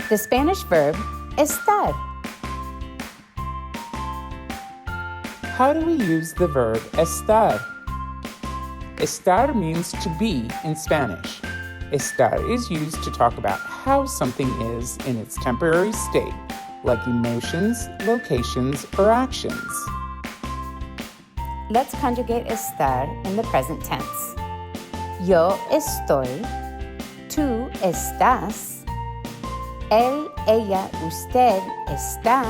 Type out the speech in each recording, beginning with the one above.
The Spanish verb estar. How do we use the verb estar? Estar means to be in Spanish. Estar is used to talk about how something is in its temporary state, like emotions, locations, or actions. Let's conjugate estar in the present tense. Yo estoy, tú estás, él, ella, usted está,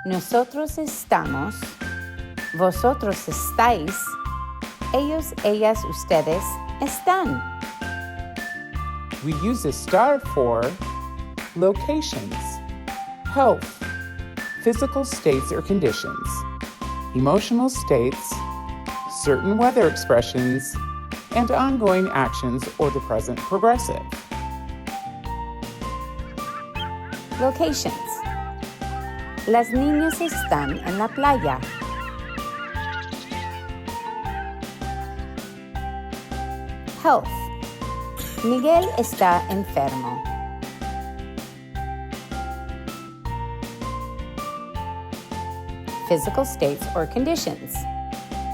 nosotros estamos, vosotros estáis, ellos, ellas, ustedes están. We use estar for locations, health, physical states or conditions, emotional states, certain weather expressions, and ongoing actions or the present progressive. Locations. Las niñas están en la playa. Health. Miguel está enfermo. Physical states or conditions.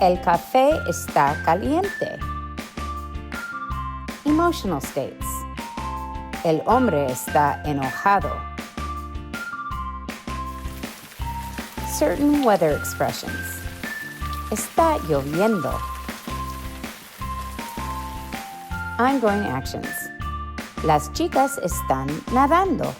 El café está caliente. Emotional states. El hombre está enojado. Certain weather expressions. Está lloviendo. Ongoing actions. Las chicas están nadando.